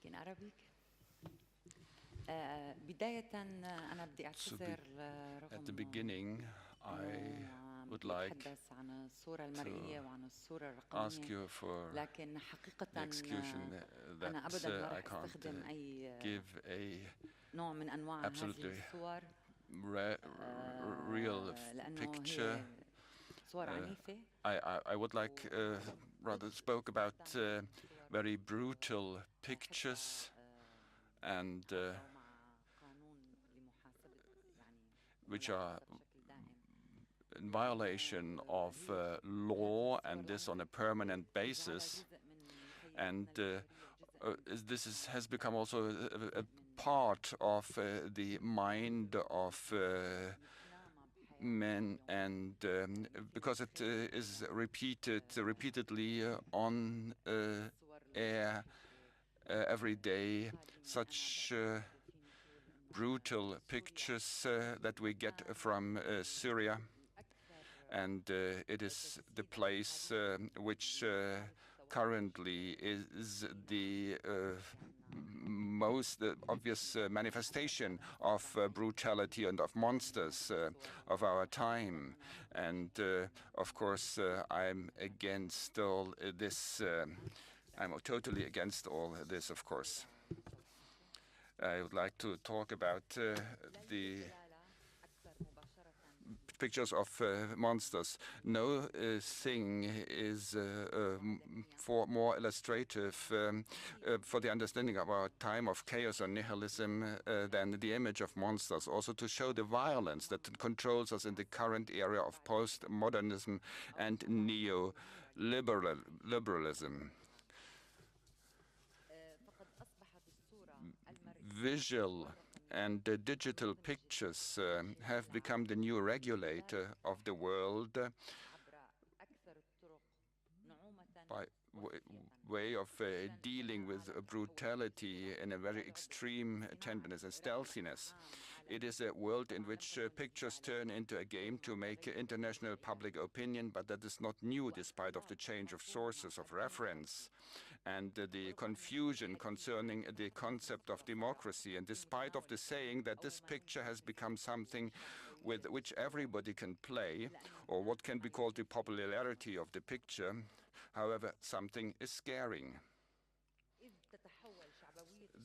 speak in Arabic. بداية أنا بدي أعتذر At the beginning, I would like to ask you for the excuse that I can't give a absolutely real picture. I would like rather spoke about very brutal pictures and which are in violation of law, and this on a permanent basis. And this has become also a part of the mind of men, and because it is repeatedly on air every day, such brutal pictures that we get from Syria, and it is the place which currently is the most obvious manifestation of brutality and of monsters of our time. And of course, I'm against all this. I'm totally against all this, of course. I would like to talk about the pictures of monsters. No thing is more illustrative for the understanding of our time of chaos and nihilism than the image of monsters, also to show the violence that controls us in the current era of postmodernism and neoliberalism. Visual and digital pictures have become the new regulator of the world by way of dealing with brutality in a very extreme tenderness and stealthiness. It is a world in which pictures turn into a game to make international public opinion, but that is not new despite of the change of sources of reference and the confusion concerning the concept of democracy, and despite of the saying that this picture has become something with which everybody can play, or what can be called the popularity of the picture. However, something is scaring.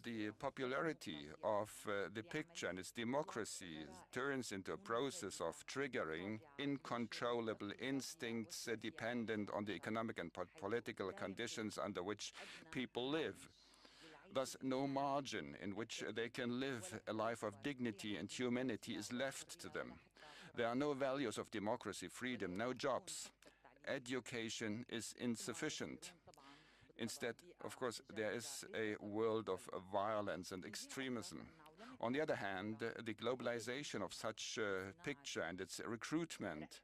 The popularity of the picture and its democracy turns into a process of triggering uncontrollable instincts dependent on the economic and political conditions under which people live. Thus, no margin in which they can live a life of dignity and humanity is left to them. There are no values of democracy, freedom, no jobs. Education is insufficient. Instead, of course, there is a world of violence and extremism. On the other hand, the globalization of such a picture and its recruitment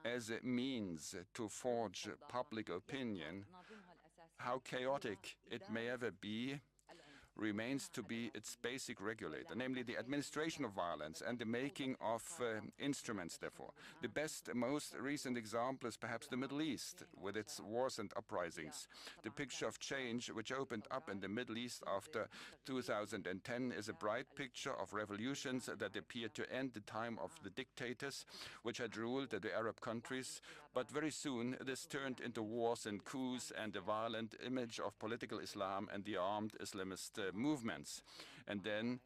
as a means to forge public opinion, how chaotic it may ever be, remains to be its basic regulator, namely the administration of violence and the making of instruments, therefore. The best, most recent example is perhaps the Middle East, with its wars and uprisings. The picture of change which opened up in the Middle East after 2010 is a bright picture of revolutions that appeared to end the time of the dictators which had ruled the Arab countries, but very soon this turned into wars and coups and a violent image of political Islam and the armed Islamist movements. And then,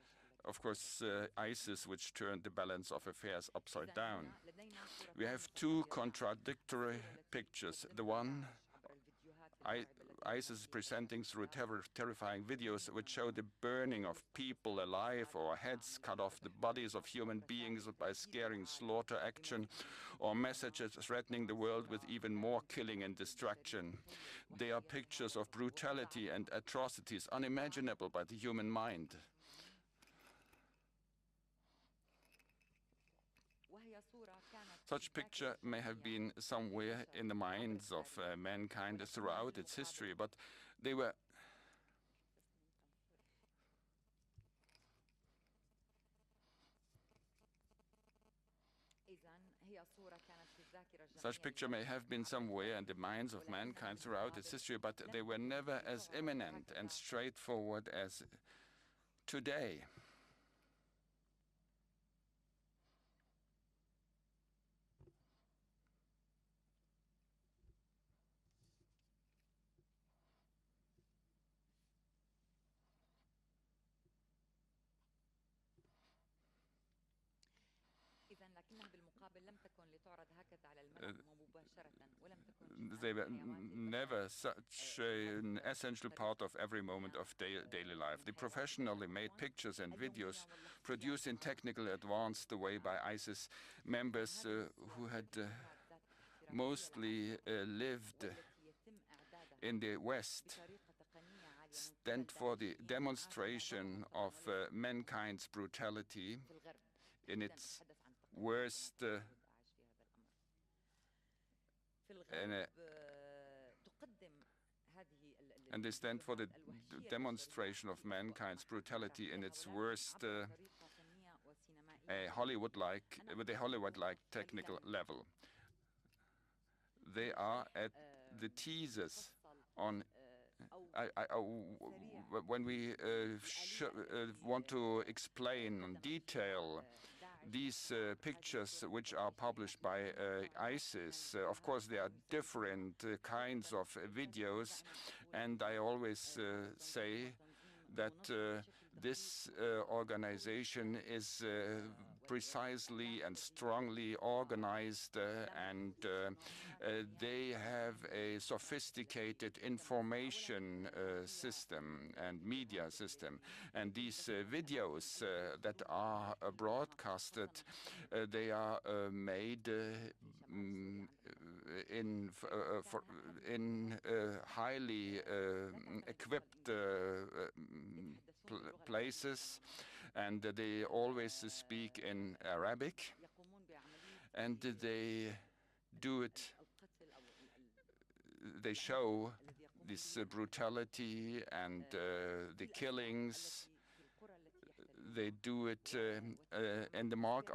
of course, ISIS, which turned the balance of affairs upside down. We have two contradictory pictures. The one ISIS is presenting through terrifying videos which show the burning of people alive or heads cut off, the bodies of human beings by scaring slaughter action, or messages threatening the world with even more killing and destruction. They are pictures of brutality and atrocities unimaginable by the human mind. Such picture may have been somewhere in the minds of mankind throughout its history, but they were Such picture may have been somewhere in the minds of mankind throughout its history, but they were never as imminent and straightforward as today. They were never such an essential part of every moment of daily life. The professionally made pictures and videos produced in technical advanced way by ISIS members who had mostly lived in the West stand for the demonstration of mankind's brutality in its worst and they stand for the demonstration of mankind's brutality in its worst with a Hollywood-like technical level. They are at the teasers on when we want to explain in detail these pictures which are published by ISIS. Of course, there are different kinds of videos, and I always say that this organization is precisely and strongly organized and they have a sophisticated information system and media system. And these videos that are broadcasted, they are made in highly equipped places, and they always speak in Arabic, and they do it. They show this brutality and the killings. They do it on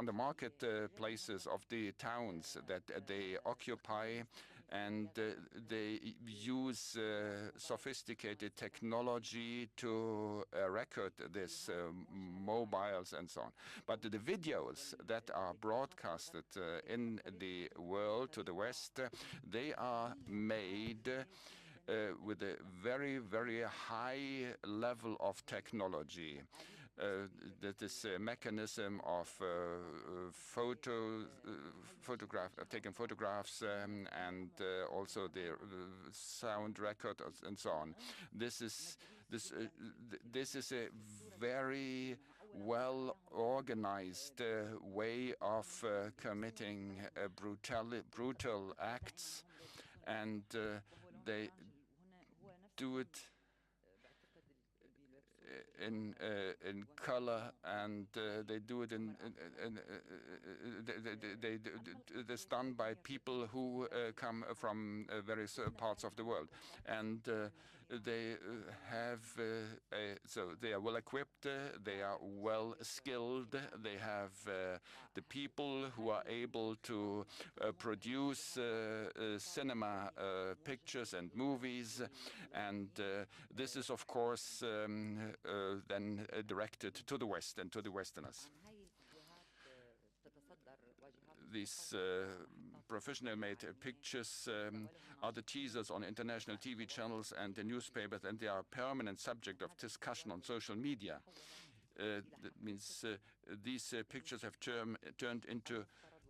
the marketplaces of the towns that they occupy, and they use sophisticated technology to record this, mobiles and so on. But the videos that are broadcasted in the world to the West, they are made with a very, very high level of technology. That this mechanism of taking photographs and also the sound record and so on. This is a very well organized way of committing brutal acts, and they do it in color, and they do it it's done by people who come from various parts of the world, and they have so they are well equipped, they are well skilled, they have the people who are able to produce cinema pictures and movies, and this is of course then directed to the West and to the Westerners. These professionally made pictures are the teasers on international TV channels and the newspapers, and they are a permanent subject of discussion on social media. That means these pictures have turned into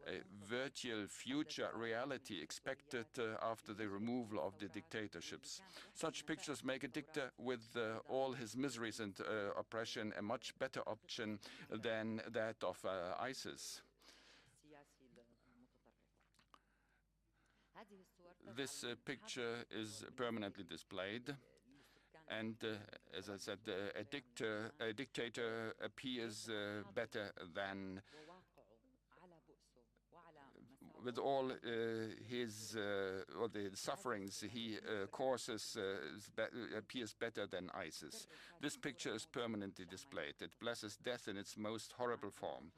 a virtual future reality expected after the removal of the dictatorships. Such pictures make a dictator with all his miseries and oppression a much better option than that of ISIS. This picture is permanently displayed, and as I said, a dictator appears better than, with all his or the sufferings he causes, appears better than ISIS. This picture is permanently displayed. It blesses death in its most horrible form.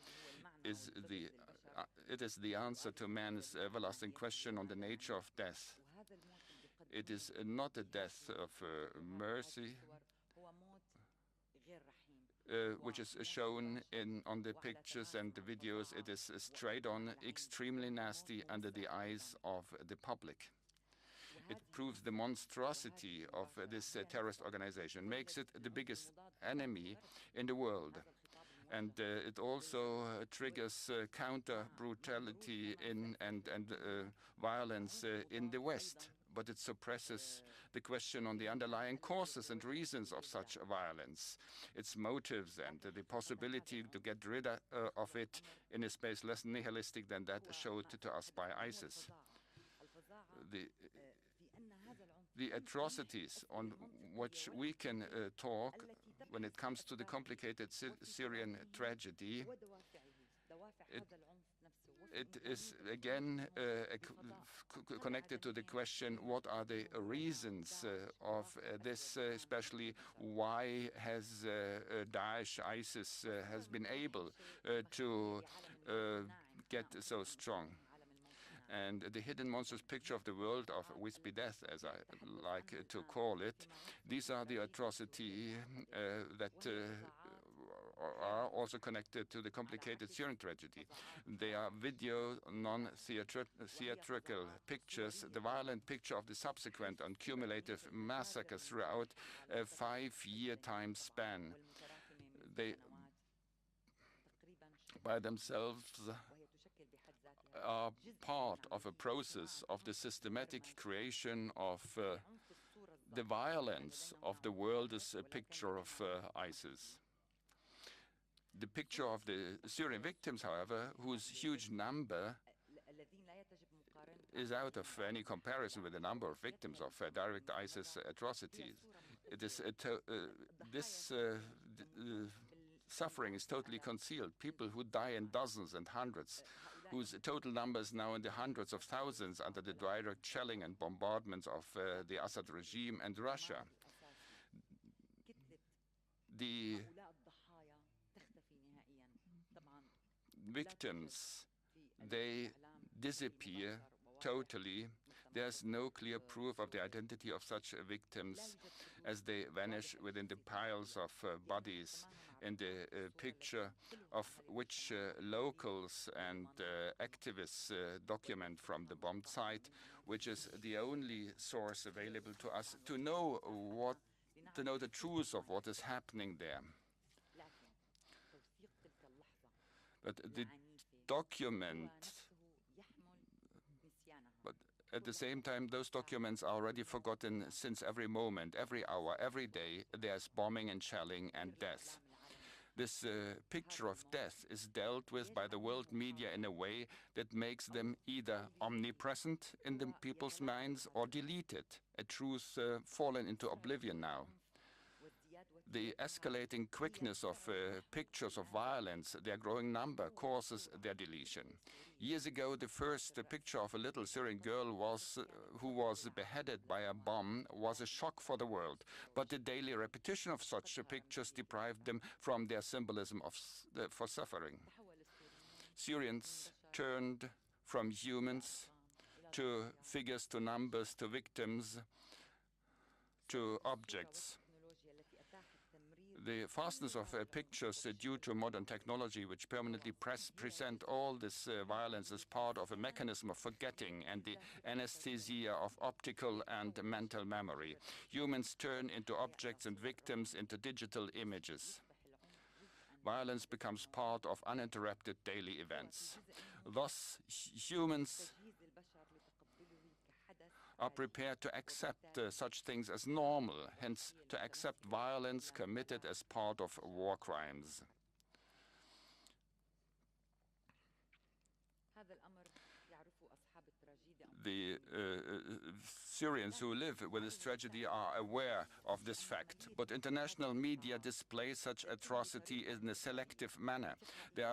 it is the answer to man's everlasting question on the nature of death. It is not a death of mercy, which is shown on the pictures and the videos. It is straight on, extremely nasty under the eyes of the public. It proves the monstrosity of this terrorist organization, makes it the biggest enemy in the world. And it also triggers counter-brutality and violence in the West. But it suppresses the question on the underlying causes and reasons of such violence, its motives, and the possibility to get rid of it in a space less nihilistic than that showed to us by ISIS. The atrocities on which we can talk when it comes to the complicated Syrian tragedy, it is again connected to the question, what are the reasons of this, especially why has Daesh, ISIS, has been able to get so strong. And the hidden monstrous picture of the world of wispy death, as I like to call it, these are the atrocities that are also connected to the complicated Syrian tragedy. They are video, non-theatrical pictures, the violent picture of the subsequent and cumulative massacres throughout a 5-year time span. They, by themselves, are part of a process of the systematic creation of the violence of the world as a picture of ISIS. The picture of the Syrian victims, however, whose huge number is out of any comparison with the number of victims of direct ISIS atrocities. It is this suffering is totally concealed. People who die in dozens and hundreds, whose total number is now in the hundreds of thousands under the direct shelling and bombardments of the Assad regime and Russia. The victims, they disappear totally. There's no clear proof of the identity of such victims as they vanish within the piles of bodies in the picture of which locals and activists document from the bombed site, which is the only source available to us to know the truth of what is happening there. But the document, but at the same time, those documents are already forgotten since every moment, every hour, every day, there's bombing and shelling and death. This picture of death is dealt with by the world media in a way that makes them either omnipresent in the people's minds or deleted, a truth fallen into oblivion now. The escalating quickness of pictures of violence, their growing number, causes their deletion. Years ago, the first picture of a little Syrian girl who was beheaded by a bomb was a shock for the world. But the daily repetition of such pictures deprived them from their symbolism for suffering. Syrians turned from humans to figures, to numbers, to victims, to objects. The fastness of pictures due to modern technology, which permanently present all this violence as part of a mechanism of forgetting and the anesthesia of optical and mental memory. Humans turn into objects and victims into digital images. Violence becomes part of uninterrupted daily events. Thus, humans are prepared to accept such things as normal, hence to accept violence committed as part of war crimes. The Syrians who live with this tragedy are aware of this fact, but international media display such atrocity in a selective manner. There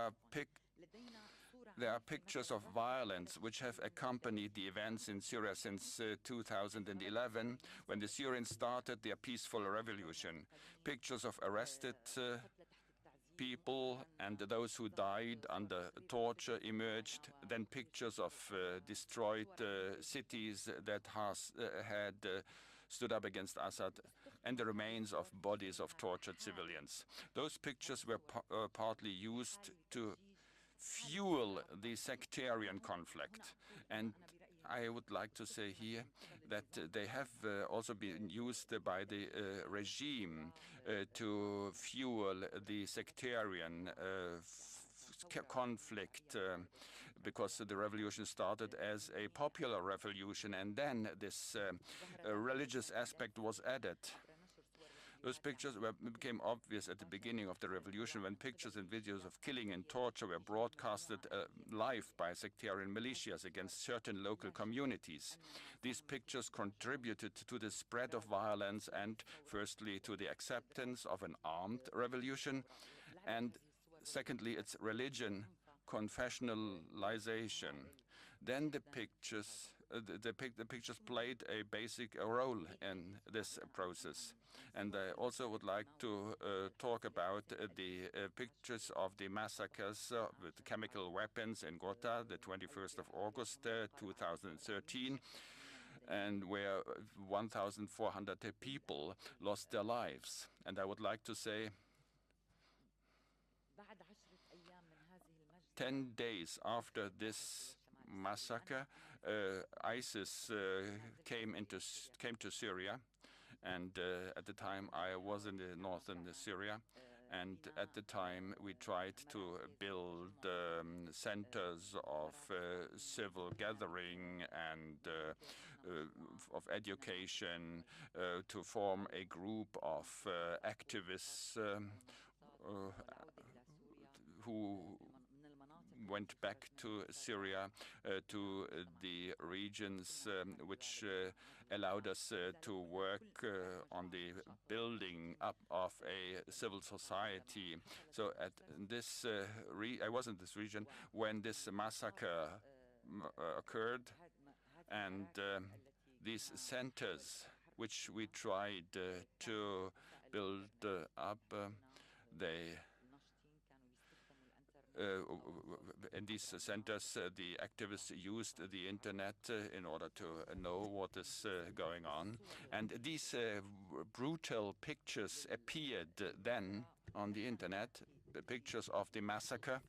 are pictures of violence which have accompanied the events in Syria since 2011, when the Syrians started their peaceful revolution. Pictures of arrested people and those who died under torture emerged. Then pictures of destroyed cities that had stood up against Assad, and the remains of bodies of tortured civilians. Those pictures were partly used to fuel the sectarian conflict. And I would like to say here that they have also been used by the regime to fuel the sectarian conflict, because the revolution started as a popular revolution, and then this religious aspect was added. Those pictures became obvious at the beginning of the revolution when pictures and videos of killing and torture were broadcasted live by sectarian militias against certain local communities. These pictures contributed to the spread of violence and, firstly, to the acceptance of an armed revolution, and secondly, its religion confessionalization. Then the pictures played a basic role in this process. And I also would like to talk about the pictures of the massacres with chemical weapons in Gotha, the 21st of August 2013, and where 1,400 people lost their lives. And I would like to say 10 days after this massacre, ISIS came to Syria, and at the time I was in the northern Syria, and at the time we tried to build centers of civil gathering and of education, to form a group of activists who went back to Syria, to the regions which allowed us to work on the building up of a civil society. So at this, I was in this region when this massacre occurred, and these centers which we tried to build up, in these centers, the activists used the internet in order to know what is going on. And these brutal pictures appeared then on the internet, the pictures of the massacre.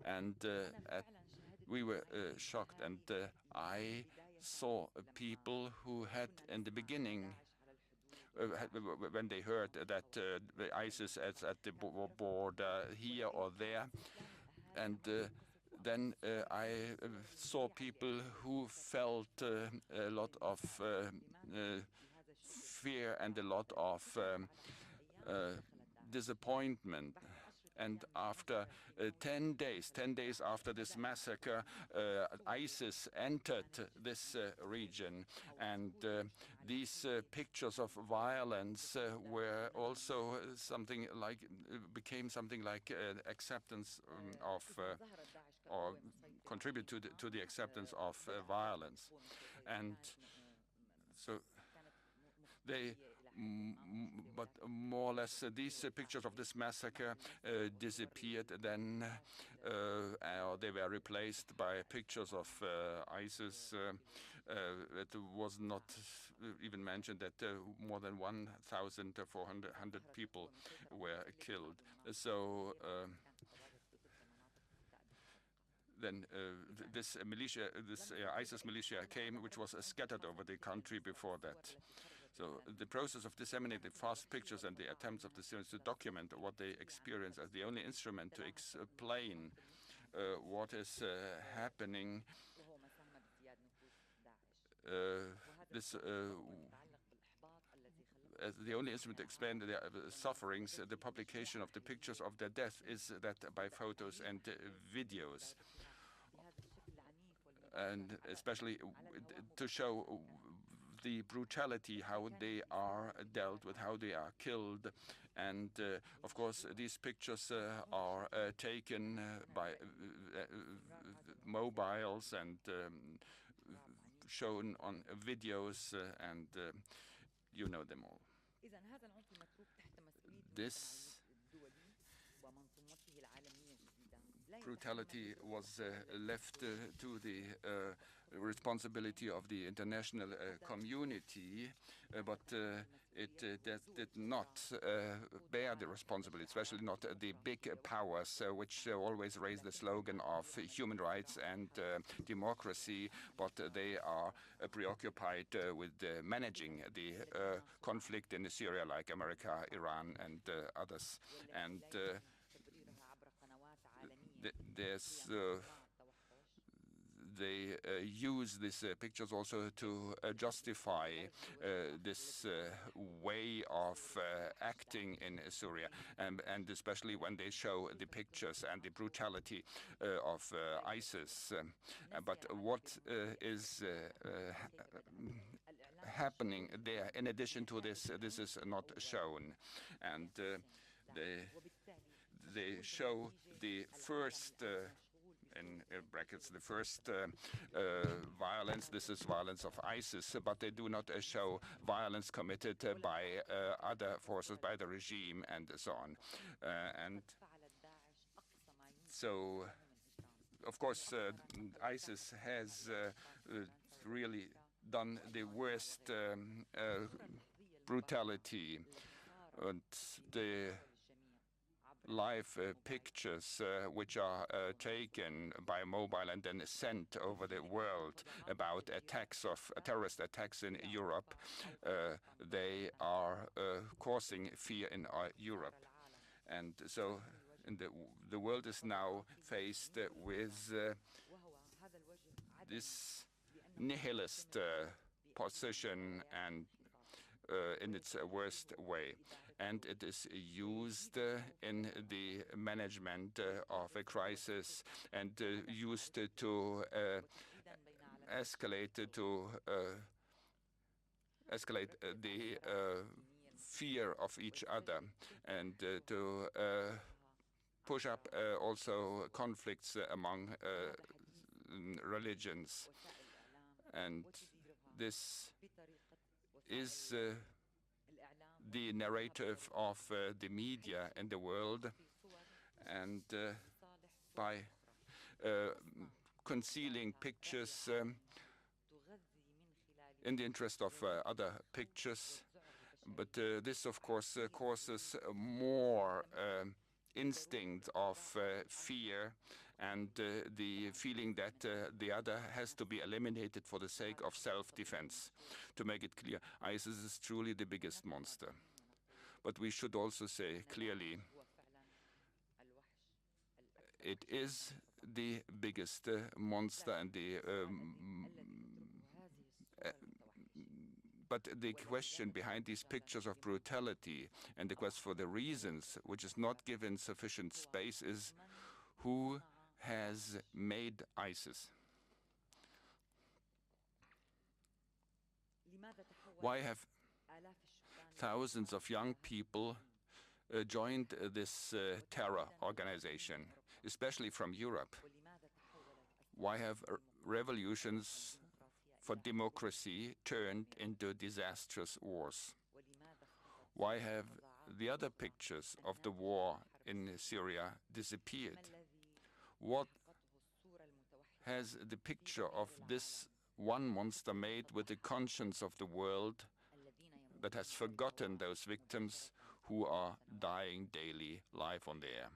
And we were shocked. And I saw people who had, in the beginning, when they heard that the ISIS is at the border here or there, and then I saw people who felt a lot of fear and a lot of disappointment. And after 10 days after this massacre, ISIS entered this region, and these pictures of violence were also something like, became something like acceptance of, or contribute to the acceptance of violence. And so they, but more or less these pictures of this massacre disappeared then, or they were replaced by pictures of ISIS. It was not even mentioned that more than 1,400 people were killed. So then this militia, this ISIS militia came, which was scattered over the country before that. So the process of disseminating fast pictures and the attempts of the Syrians to document what they experience as the only instrument to explain what is happening, as the only instrument to explain their sufferings, the publication of the pictures of their death is that by photos and videos. And especially to show the brutality, how they are dealt with, how they are killed. And of course, these pictures are taken by mobiles and shown on videos, and you know them all. This brutality was left to the responsibility of the international community, but it did not bear the responsibility, especially not the big powers, which always raise the slogan of human rights and democracy, but they are preoccupied with managing the conflict in Syria, like America, Iran, and others. And there's they use these pictures also to justify this way of acting in Syria, and especially when they show the pictures and the brutality of ISIS. But what is happening there, in addition to this, this is not shown. And they show the first in brackets, the first violence. This is violence of ISIS, but they do not show violence committed by other forces, by the regime, and so on. And so, of course, ISIS has really done the worst brutality, and the live pictures which are taken by mobile and then sent over the world about attacks of terrorist attacks in Europe, they are causing fear in Europe. And so the world is now faced with this nihilist position, and in its worst way. And it is used in the management of a crisis, and used to escalate the fear of each other, and to push up also conflicts among religions. And this is the narrative of the media in the world, and by concealing pictures in the interest of other pictures. But this, of course, causes more instinct of fear, and the feeling that the other has to be eliminated for the sake of self-defense. To make it clear, ISIS is truly the biggest monster. But we should also say clearly, it is the biggest monster, and but the question behind these pictures of brutality, and the quest for the reasons, which is not given sufficient space, is who has made ISIS? Why have thousands of young people joined this terror organization, especially from Europe? Why have revolutions for democracy turned into disastrous wars? Why have the other pictures of the war in Syria disappeared? What has the picture of this one monster made with the conscience of the world that has forgotten those victims who are dying daily live on the air?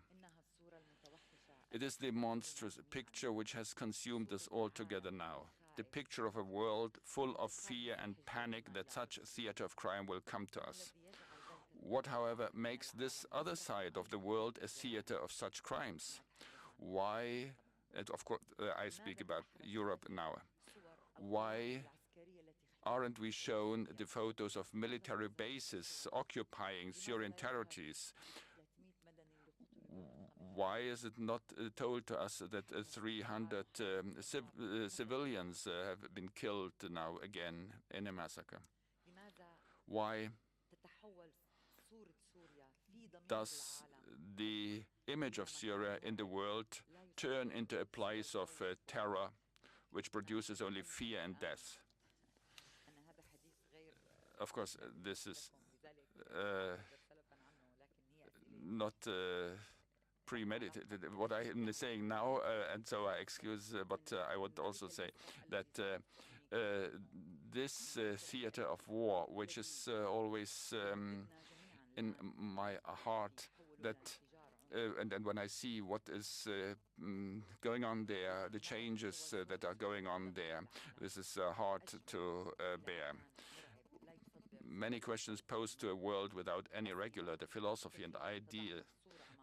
It is the monstrous picture which has consumed us all together now. The picture of a world full of fear and panic that such a theater of crime will come to us. What, however, makes this other side of the world a theater of such crimes? Why, and of course I speak about Europe now, why aren't we shown the photos of military bases occupying Syrian territories? Why is it not told to us that 300 civilians have been killed now again in a massacre? Why does the image of Syria in the world turn into a place of terror which produces only fear and death? Of course, this is not premeditated what I am saying now, and so I excuse, but I would also say that this theater of war, which is always in my heart, that and then when I see what is going on there, the changes that are going on there, this is hard to bear. Many questions posed to a world without any regular, the philosophy and idea,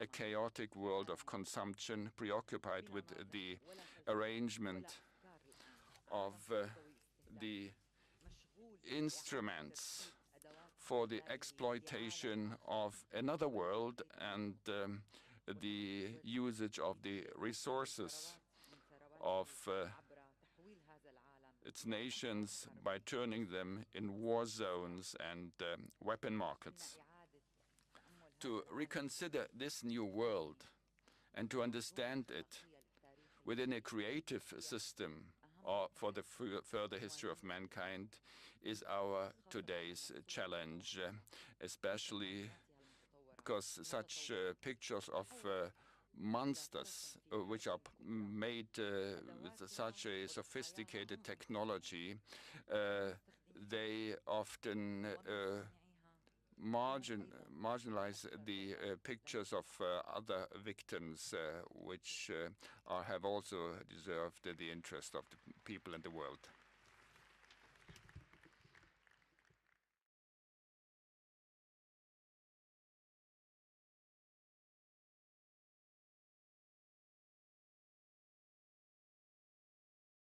a chaotic world of consumption, preoccupied with the arrangement of the instruments for the exploitation of another world and the usage of the resources of its nations by turning them in war zones and weapon markets. To reconsider this new world and to understand it within a creative system for the further history of mankind is our today's challenge, especially because such pictures of monsters which are made with such a sophisticated technology, they often marginalize the pictures of other victims which have also deserved the interest of the people in the world.